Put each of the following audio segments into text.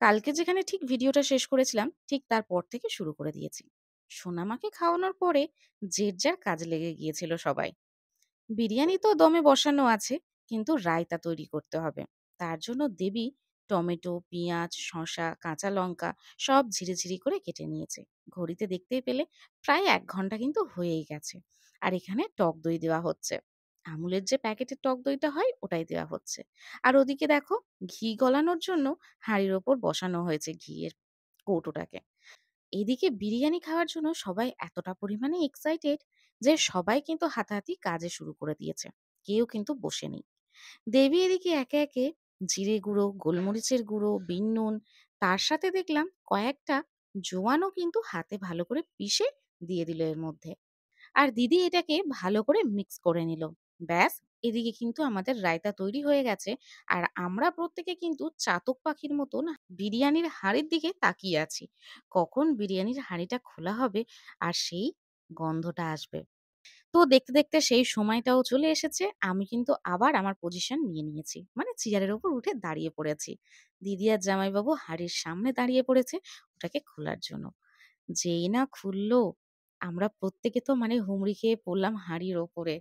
কালকে যেখানে ঠিক ভিডিওটা শেষ করেছিলাম, ঠিক তারপর থেকে শুরু করে দিয়েছি। সোনামাকে খাওয়ানোর পরে যে যার কাজে লেগে গিয়েছিল সবাই। বিরিয়ানি তো দমে বসানো আছে, কিন্তু রায়তা তৈরি করতে হবে। তার জন্য দেবী টমেটো, পেঁয়াজ, শসা, কাঁচা লঙ্কা সব ঝিরিঝিরি করে কেটে নিয়েছে। ঘড়িতে দেখতেই পেলে প্রায় ১ ঘন্টা কিন্তু হয়েই গেছে। আর এখানে টক দই দেওয়া হচ্ছে। আমুলের যে প্যাকেটের টক দইটা হয় ওটাই দেওয়া হচ্ছে। আর ওদিকে দেখো, ঘি গলানোর জন্য হাঁড়ির ওপর বসানো হয়েছে ঘিয়ের কৌটোটাকে। এদিকে বিরিয়ানি খাওয়ার জন্য সবাই এতটা পরিমাণে এক্সাইটেড যে সবাই কিন্তু হাতাহাতি কাজে শুরু করে দিয়েছে। কেউ কিন্তু বসেনি। দেবী এদিকে একে একে জিরে গুঁড়ো, গোলমরিচের গুঁড়ো, বিন নুন, তার সাথে দেখলাম কয়েকটা জোয়ানও কিন্তু হাতে ভালো করে পিষে দিয়ে দিল এর মধ্যে। আর দিদি এটাকে ভালো করে মিক্স করে নিল। ব্যাস, এদিকে কিন্তু আমাদের রায়তা তৈরি হয়ে গেছে। আর আমরা প্রত্যেকে কিন্তু চাতক পাখির মতন বিরিয়ানির হাঁড়ির দিকে তাকিয়ে আছি। কখন বিরিয়ানির হাঁড়িটা খোলা হবে আর সেই গন্ধটা আসবে। তো দেখতে দেখতে সেই সময়টাও চলে এসেছে। আমি কিন্তু আবার আমার পজিশন নিয়ে নিয়েছি, মানে চেয়ারের ওপর উঠে দাঁড়িয়ে পড়েছি। দিদি আর জামাইবাবু হাঁড়ির সামনে দাঁড়িয়ে পড়েছে ওটাকে খোলার জন্য। যেই না খুললো, আমরা প্রত্যেকে তো মানে হুমড়ি খেয়ে পড়লাম হাঁড়ির ওপরে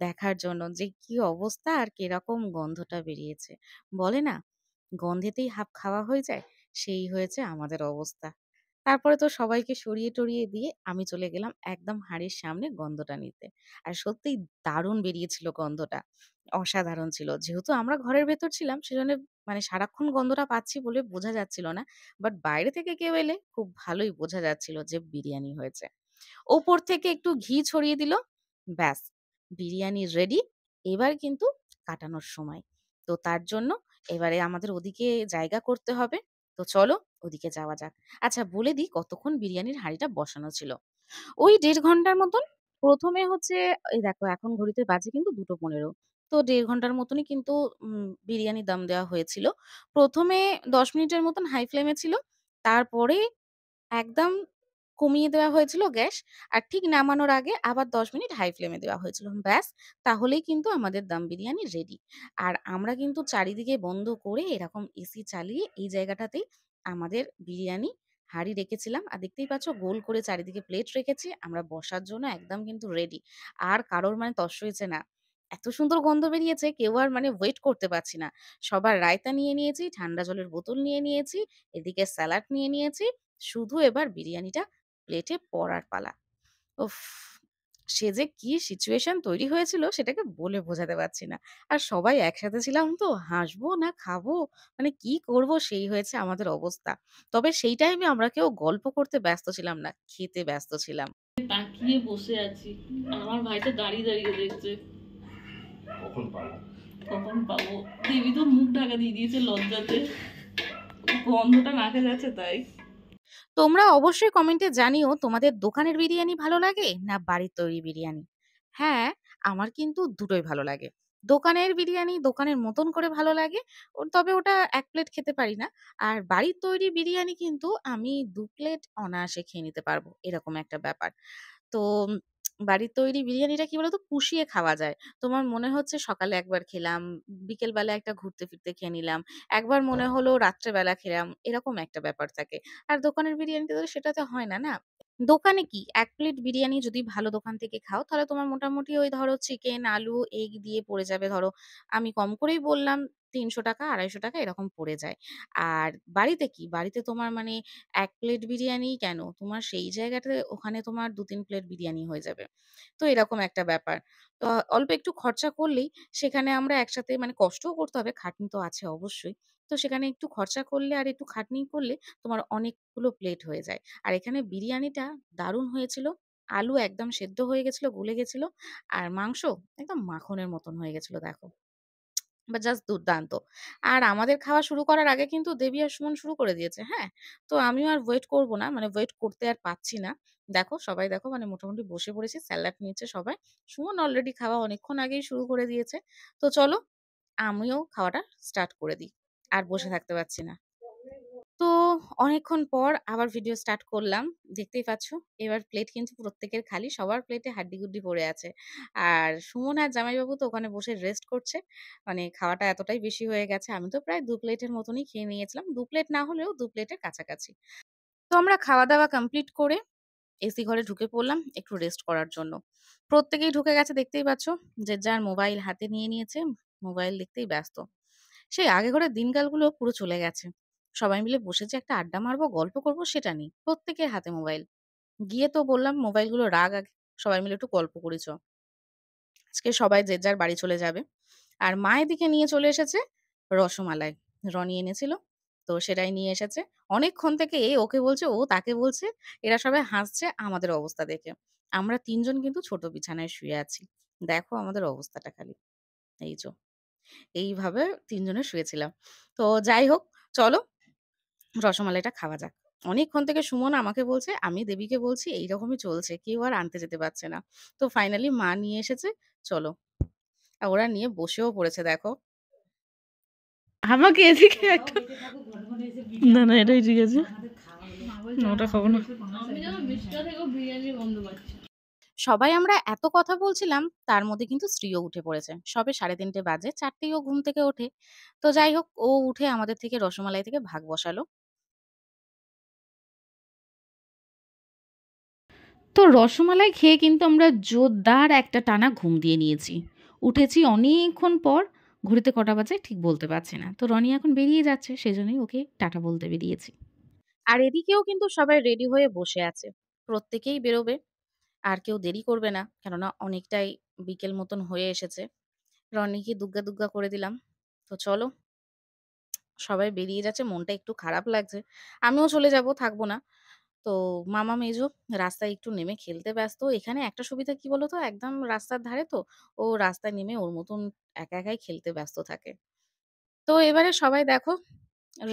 দেখার জন্য যে কি অবস্থা আর কিরকম গন্ধটা বেরিয়েছে। বলে না, গন্ধেতেই হাঁপ খাওয়া হয়ে যায়, সেই হয়েছে আমাদের অবস্থা। তারপরে তো সবাইকে সরিয়ে টরিয়ে দিয়ে আমি চলে গেলাম একদম হাঁড়ির সামনে গন্ধটা নিতে। আর সত্যিই দারুণ বেরিয়েছিল গন্ধটা। অসাধারণ ছিল। যেহেতু আমরা ঘরের ভেতর ছিলাম সেজন্য মানে সারাক্ষণ গন্ধটা পাচ্ছি বলে বোঝা যাচ্ছিল না। বাট বাইরে থেকে কেউ এলে খুব ভালোই বোঝা যাচ্ছিল যে বিরিয়ানি হয়েছে। ওপর থেকে একটু ঘি ছড়িয়ে দিল। ব্যাস, বিরিয়ানি রেডি। এবার কিন্তু কাটানোর সময়। তো তার জন্য এবারে আমাদের ওদিকে জায়গা করতে হবে। তো চলো ওদিকে যাওয়া যাক। আচ্ছা বলে দিই কতক্ষণ বিরিয়ানির হাঁড়িটা বসানো ছিল। ওই ১.৫ ঘন্টার মতন। ১ম এ হচ্ছে এই দেখো এখন ঘড়িতে বাজে কিন্তু ২:১৫। তো ১.৫ ঘন্টার মতনই কিন্তু বিরিয়ানি দম দেওয়া হয়েছিল। ১ম এ ১০ মিনিটের মতন হাই ফ্লেমে ছিল। তারপরে একদম কমিয়ে দেওয়া হয়েছিল গ্যাস। আর ঠিক নামানোর আগে আবার ১০ মিনিট হাই ফ্লেমে দেওয়া হয়েছিল। ব্যাস, তাহলেই কিন্তু আমাদের দম বিরিয়ানি রেডি। আর আমরা কিন্তু চারিদিকে বন্ধ করে এরকম এসি চালিয়ে এই জায়গাটাতেই আমাদের বিরিয়ানি হাঁড়ি রেখেছিলাম। আর দেখতেই পাচ্ছ গোল করে চারিদিকে প্লেট রেখেছি। আমরা বসার জন্য একদম কিন্তু রেডি। আর কারোর মানে তর সইছে না। এত সুন্দর গন্ধ বেরিয়েছে কেউ আর মানে ওয়েট করতে পারছি না। সবার রায়তা নিয়ে নিয়েছি, ঠান্ডা জলের বোতল নিয়ে নিয়েছি, এদিকে স্যালাড নিয়ে নিয়েছি। শুধু এবার বিরিয়ানিটা প্লেটে পড়ার পালা। উফ! সে যে কি সিচুয়েশন তৈরি হয়েছিল সেটাকে বলে বোঝাতে পারছি না। আর সবাই একসাথে ছিলাম তো হাসবো না খাবো, মানে কি করব সেই হয়েছে আমাদের অবস্থা। তবে সেই টাইমে আমরা কেউ গল্প করতে ব্যস্ত ছিলাম না, খেতে ব্যস্ত ছিলাম। তাকিয়ে বসে আছি। আর আমার ভাই তো দাঁড়িয়ে দাঁড়িয়ে দেখছে কখন পাবো। কখন পাবো। দেবী তো মুখ ঢাকা দিয়ে দিয়েছে লজ্জাতে, গন্ধটা নাকে যাচ্ছে তাই। তোমরা অবশ্যই কমেন্টে জানিও তোমাদের দোকানের বিরিয়ানি ভালো লাগে না বাড়ির তৈরি বিরিয়ানি? হ্যাঁ, আমার কিন্তু দুটোই ভালো লাগে। দোকানের বিরিয়ানি দোকানের মতন করে ভালো লাগে। তবে ওটা ১ প্লেট খেতে পারি না। আর বাড়ির তৈরি বিরিয়ানি কিন্তু আমি ২ প্লেট অনায়াসে খেয়ে নিতে পারবো। এরকম একটা ব্যাপার। তো বাড়ির তৈরি বিরিয়ানিটা কি বলতো? পুষিয়ে খাওয়া যায়। তোমার মনে হচ্ছে সকালে একবার খেলাম, বিকেলবেলা একটা ঘুরতে ফিরতে খেয়ে নিলাম। একবার মনে হলো রাত্রেবেলা খেলাম। এরকম একটা ব্যাপার থাকে। আর দোকানের বিরিয়ানিতে তো সেটাতে হয় না, না? দোকানে কি ১ প্লেট বিরিয়ানি যদি ভালো দোকান থেকে খাও তাহলে তোমার মোটামুটি ওই ধরো চিকেন, আলু, এগ দিয়ে পড়ে যাবে ধরো আমি কম করেই বললাম ৳৩০০ ৳২৫০ এরকম পড়ে যায়। আর বাড়িতে কি? বাড়িতে তোমার মানে ১ প্লেট বিরিয়ানিই কেন? তোমার সেই জায়গাটাতে ওখানে তোমার ২-৩ প্লেট বিরিয়ানি হয়ে যাবে। তো এরকম একটা ব্যাপার। তো অল্প একটু খরচা করলেই সেখানে আমরা একসাথে মানে কষ্টও করতে হবে, খাটনি তো আছে অবশ্যই। তো সেখানে একটু খরচা করলে আর একটু খাটনি করলে তোমার অনেকগুলো প্লেট হয়ে যায়। আর এখানে বিরিয়ানিটা দারুণ হয়েছিল। আলু একদম সেদ্ধ হয়ে গেছিল, গলে গেছিল। আর মাংস একদম মাখনের মতন হয়ে গেছিল দেখো। জাস্ট দুর্দান্ত। আর আমাদের খাওয়া শুরু করার আগে কিন্তু দেবী আর সুমন শুরু করে দিয়েছে, হ্যাঁ? তো আমিও আর ওয়েট করব না। মানে ওয়েট করতে আর পাচ্ছি না। দেখো সবাই দেখো মানে মোটামুটি বসে পড়েছি। স্যালাড নিচ্ছে সবাই। সুমন অলরেডি খাওয়া অনেকক্ষণ আগেই শুরু করে দিয়েছে। তো চলো আমিও খাওয়াটা স্টার্ট করে দিই। আর বসে থাকতে পারছি না। তো অনেকক্ষণ পর আবার ভিডিও স্টার্ট করলাম। দেখতেই পাচ্ছ এবার প্লেট কিন্তু প্রত্যেকের খালি। সবার প্লেটে হাড্ডি-গুড্ডি পড়ে আছে। আর সুমন আর জামাইবাবু তো ওখানে বসে রেস্ট করছে। মানে খাওয়াটা এতটাই বেশি হয়ে গেছে। আমি তো প্রায় ২ প্লেটের মতনই খেয়ে নিয়েছিলাম। ২ প্লেট না হলেও ২ প্লেটের কাছাকাছি। তো আমরা খাওয়া-দাওয়া কমপ্লিট করে এসি ঘরে ঢুকে পড়লাম একটু রেস্ট করার জন্য। প্রত্যেকেই ঢুকে গেছে দেখতেই পাচ্ছ। যে যার মোবাইল হাতে নিয়ে নিয়েছে। মোবাইল দেখতেই ব্যস্ত। সেই আগেকারের দিনকালগুলো পুরো চলে গেছে। সবাই মিলে বসে যে একটা আড্ডা মারবো, গল্প করব সেটা নেই। প্রত্যেকের হাতে মোবাইল। গিয়ে তো বললাম মোবাইলগুলো রাখ আগে। সবাই মিলে একটু গল্প করি চ। আজকে সবাই যে যার বাড়ি চলে যাবে। আর মা এদিকে নিয়ে চলে এসেছে রসমালাই। রনি এনেছিল। তো সেটাই নিয়ে এসেছে। অনেকক্ষণ থেকে এ ওকে বলছে, ও তাকে বলছে। এরা সবাই হাসছে আমাদের অবস্থা দেখে। আমরা ৩ জন কিন্তু ছোট বিছানায় শুয়ে আছি। দেখো আমাদের অবস্থাটা খালি। এইযো। এইভাবে ৩ জনে শুয়েছিলাম। তো যাই হোক চলো রসমালাইটা খাওয়া যাক। অনেকক্ষণ থেকে সুমন আমাকে বলছে, আমি দেবীকে বলছি এইরকমই চলছে। কেউ আর আনতে যেতে পারছে না। তো ফাইনালি মা নিয়ে এসেছে, চলো। আর ওরা নিয়ে বসেও পড়েছে দেখো। আমাকে এদিকে একটা না না এটাই ঠিক আছে না, ওটা খাবো না। আমি যেন মিষ্টিটা থেকেও বিরিয়ানির গন্ধ পাচ্ছি। সবাই আমরা এত কথা বলছিলাম, তার মধ্যে কিন্তু স্ত্রীও উঠে পড়েছে। সবে ৩:৩০ বাজে, ৪টেই ও ঘুম থেকে ওঠে। তো যাই হোক ও উঠে আমাদের থেকে রসমালাই থেকে ভাগ বসালো। তো রসমালাই খেয়ে কিন্তু আমরা জোরদার একটা টানা ঘুম দিয়ে নিয়েছি। উঠেছি অনেকক্ষণ পর। ঘড়িতে কটা বাজে ঠিক বলতে পারছি না। তো রনি এখন বেরিয়ে যাচ্ছে, সেজন্যই ওকে টাটা বলতে বেরিয়েছি। আর এদিকেও কিন্তু সবাই রেডি হয়ে বসে আছে। প্রত্যেকেই বেরোবে। আর কেউ দেরি করবে না। কেননা অনেকটাই বিকেল মতন হয়ে এসেছে। রনিকে দুগ্গা, দুগ্গা করে দিলাম। তো চলো। সবাই বেরিয়ে যাচ্ছে, মনটা একটু খারাপ লাগছে। আমিও চলে যাব, থাকবো না। তো মামা মেজো রাস্তায় একটু নেমে খেলতে ব্যস্ত। এখানে একটা সুবিধা কি বলতো? একদম রাস্তার ধারে তো। ও রাস্তায় নেমে ওর মতন একা একাই খেলতে ব্যস্ত থাকে। তো এবারে সবাই দেখো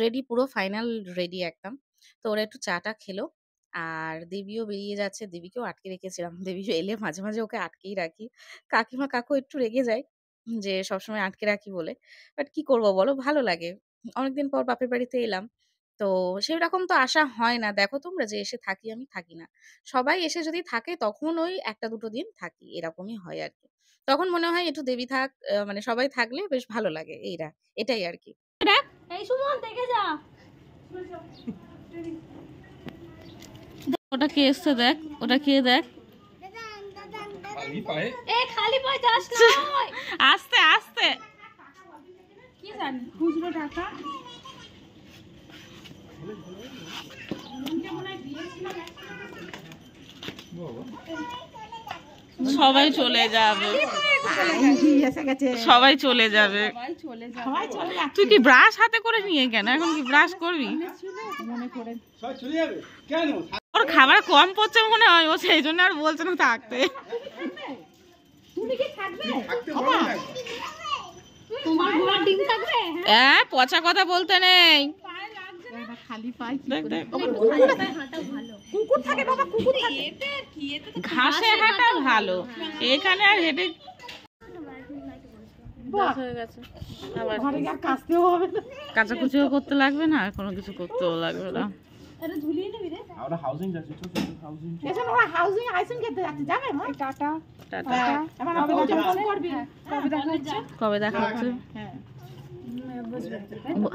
রেডি পুরো ফাইনাল রেডি একদম। তো ওরা একটু চা-টা খেলো। আর দেবীও বেরিয়ে যাচ্ছে। দেবীকেও আটকে রেখেছিলাম। দেবী এলে মাঝে, মাঝে ওকে আটকেই রাখি। কাকিমা, কাকু একটু রেগে যায় যে সবসময় আটকে রাখি বলে। বাট কি করব বলো? ভালো লাগে। অনেকদিন পর বাপের বাড়িতে এলাম। তো সেরকম তো আসা হয় না। দেখো তোমরা যে এসে থাকি, আমি থাকি না। সবাই এসে যদি থাকে তখন ওই ১ টা ২ টো দিন থাকি। এরকমই হয় আরকি। তখন মনে হয় একটু দেবী থাক মানে সবাই থাকলে বেশ ভালো লাগে এটাই আরকি। এই সুমন দেখে যা ওটা কে এসছে দেখ, ওটা কে দেখ। খালি পায়ে এ খালি পায়ে যাস না আস্তে আস্তে কি জানি খুচরো টাকা সবাই চলে যাবে, সবাই চলে যাবে। তুই কি ব্রাশ হাতে করে নিয়ে কেন এখন কি ব্রাশ করবি? ওর খাবার কম পড়ছে মনে হয়, ও সেই জন্য আর বলছে না থাকতে। হ্যাঁ পচা কথা বলতে নেই। ঘাসে হাঁটা ভালো, এখানে আর হেঁটে কাচাকুচিও করতে লাগবে না, আর কোনো কিছু করতেও লাগবে না। আমরা হাউজিং যাচ্ছি, ছোট ছোট হাউজিং। এখানে ওরা হাউজিং আইসক্রিম খেতে যাচ্ছে, যাবে মা? Tata tata. এবার কবে দেখা হচ্ছে? কবে দেখা হচ্ছে?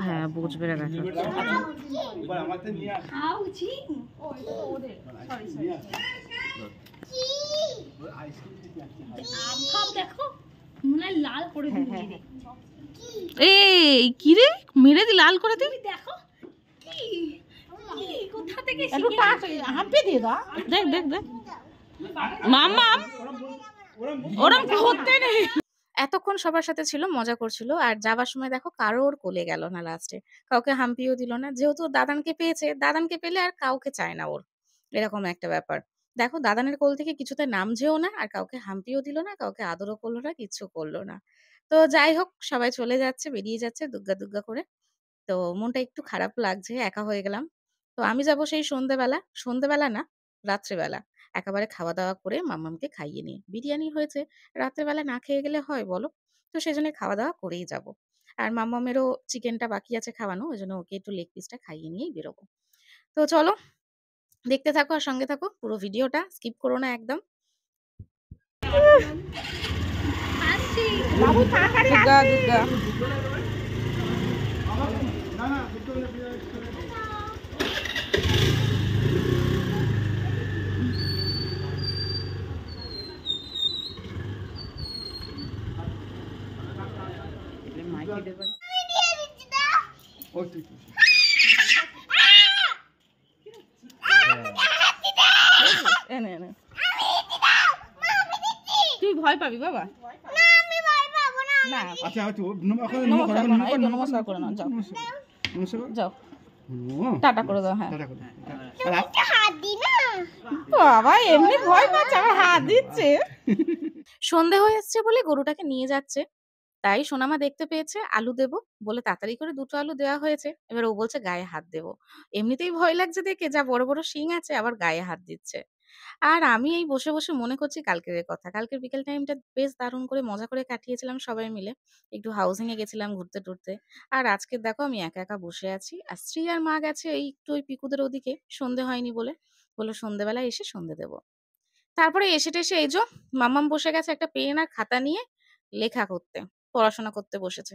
হ্যাঁ বুঝবে দেখা হচ্ছে। এবার আমাদের নিয়ে আস। হাউজিং ওদের সরি আম দেখো মনে লাল করে দিবি। এই কি রে মেরে দি লাল করে দি, দেখো কি কোথা থেকে শিখে হাম্পি দিয়ে দাও। দেখ দেখ দেখ মাম্মা ওরম করতে নেই। এতক্ষণ সবার সাথে ছিল, মজা করছিল। আর যাবার সময় দেখো কারোর কোলে গেল না লাস্টে। কাউকে হাম্পিও দিল না। যেহেতু দাদানকে পেয়েছে, দাদানকে পেলে আর কাউকে চায় না ওর। এরকম একটা ব্যাপার। দেখো দাদানের কোল থেকে কিছুতে নামছেও না, আর কাউকে হাম্পিও দিল না, কাউকে আদরও করল না, কিচ্ছু করল না। তো যাই হোক সবাই চলে যাচ্ছে, বেরিয়ে যাচ্ছে দুগ্গা, দুগ্গা করে। তো মনটা একটু খারাপ লাগছে, একা হয়ে গেলাম। তো আমি যাবো সেই সন্ধ্যেবেলা, সন্ধ্যেবেলা না, রাত্রেবেলা। একেবারে খাওয়া-দাওয়া করে মাম্মামকে খাইয়ে নিয়ে। বিরিয়ানি হয়েছে, রাত্রেবেলা না খেয়ে গেলে হয় বলো? তো সেজন্য খাওয়া-দাওয়া করেই যাবো। আর মাম্মামেরও চিকেনটা বাকি আছে খাওয়ানো, ওই জন্য ওকে একটু লেগ পিসটা খাইয়ে নিয়েই বেরোবো। তো চলো দেখতে থাকো আর সঙ্গে থাকো, পুরো ভিডিওটা স্কিপ করো না একদম। বাবু তাড়াতাড়ি দুর্গা দুর্গা এনে এনে তুই ভয় পাবি বাবা না। আচ্ছা আচ্ছা নমস্কার করে নাও, যাও যাও, টাটা করে দাও। হ্যাঁ বাবা এমনি ভয় পাচ্ছে, আবার হাত দিচ্ছে। সন্ধে হয়ে এসছে বলে গরুটাকে নিয়ে যাচ্ছে, তাই সোনামা দেখতে পেয়েছে আলু দেবো বলে তাড়াতাড়ি করে 2টো আলু দেওয়া হয়েছে। এবার ও বলছে গায়ে হাত দেবো, এমনিতেই ভয় লাগছে দেখে, যা বড় বড় শিং আছে আবার গায়ে হাত দিচ্ছে। আর আমি এই বসে বসে মনে করছি কালকের কথা, কালকের বিকেল টাইমটা বেশ দারুণ করে মজা করে কাটিয়েছিলাম সবাই মিলে, একটু হাউজিং এ গেছিলাম ঘুরতে টুরতে। আর আজকে দেখো আমি একা একা বসে আছি, আর স্ত্রী আর মা গেছে এই একটু ওই পিকুদের ওদিকে, সন্ধে হয়নি বলে, বললো সন্ধেবেলায় এসে সন্ধে দেবো। তারপরে এসে টেসে এই যো মাম্মাম বসে গেছে একটা পেন আর খাতা নিয়ে লেখা করতে, পড়াশোনা করতে বসেছে।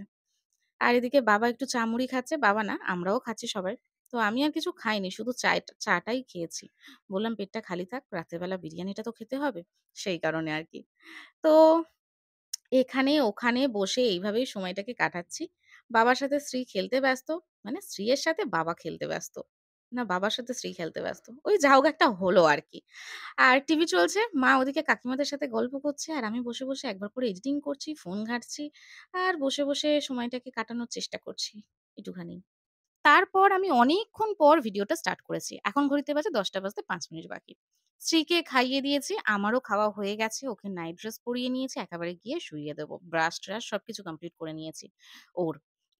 আর এদিকে বাবা একটু চা মুড়ি খাচ্ছে, বাবা না আমরাও খাচ্ছি সবাই। তো আমি আর কিছু খাইনি, শুধু চাটাই খেয়েছি। বললাম পেটটা খালি থাক, রাতের বেলা বিরিয়ানিটা তো খেতে হবে, সেই কারণে আর কি। তো এখানে ওখানে বসে এইভাবেই সময়টাকে কাটাচ্ছি। বাবার সাথে স্ত্রী খেলতে ব্যস্ত, মানে স্ত্রীর সাথে বাবা খেলতে ব্যস্ত, না বাবার সাথে স্ত্রী খেলতে ব্যস্ত, ওই যা হোক একটা হলো আর কি। আর টিভি চলছে, মা ওদিকে কাকিমাদের সাথে গল্প করছে, আর আমি বসে বসে একবার করে এডিটিং করছি, ফোন ঘাঁটছি, আর বসে বসে সময়টাকে কাটানোর চেষ্টা করছি একটুখানি। তারপর আমি অনেকক্ষণ পর ভিডিওটা স্টার্ট করেছি। এখন ঘড়িতে বাজে 10টা বাজতে 5 মিনিট বাকি। স্ত্রীকে খাইয়ে দিয়েছি, আমারও খাওয়া হয়ে গেছে, ওকে নাইট ড্রেস পরিয়ে নিয়েছি, একেবারে গিয়ে শুইয়ে দেবো। ব্রাশ-ট্রাশ সবকিছু কমপ্লিট করে নিয়েছি ওর।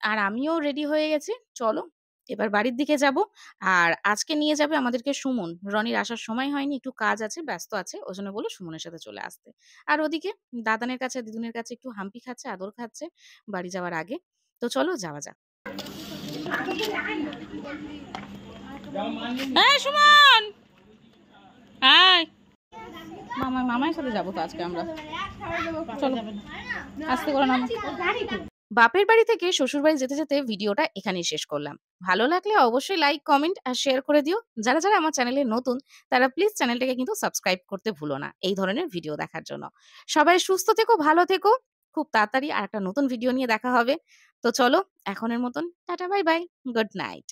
আর আমিও রেডি হয়ে গেছি। চলো এবার বাড়ির দিকে যাব। আর আজকে নিয়ে যাবে আমাদেরকে সুমন। রনির আসার সময় হয়নি, একটু কাজ আছে, ব্যস্ত আছে। ওজন্য বলল সুমনের সাথে চলে আসতে। আর ওদিকে দাদানের কাছে, দিদুনের কাছে একটু হাম্পি খাচ্ছে, আদর খাচ্ছে বাড়ি যাওয়ার আগে। তো চলো যাওয়া যাক। এই সুমন, আয়। মামার সাথে যাবো তো আজকে আমরা, চলো আস্তে করে নামো। বাপের বাড়ি থেকে শ্বশুর বাড়ি যেতে যেতে ভিডিওটা এখানেই শেষ করলাম। ভালো লাগলে অবশ্যই লাইক, কমেন্ট আর শেয়ার করে দিও। যারা যারা আমার চ্যানেলে নতুন তারা প্লিজ চ্যানেলটাকে কিন্তু সাবস্ক্রাইব করতে ভুলো না এই ধরনের ভিডিও দেখার জন্য। সবাই সুস্থ থেকো, ভালো থেকো। খুব তাড়াতাড়ি আর একটা নতুন ভিডিও নিয়ে দেখা হবে। তো চলো এখনের মতন tata, bye bye, good night.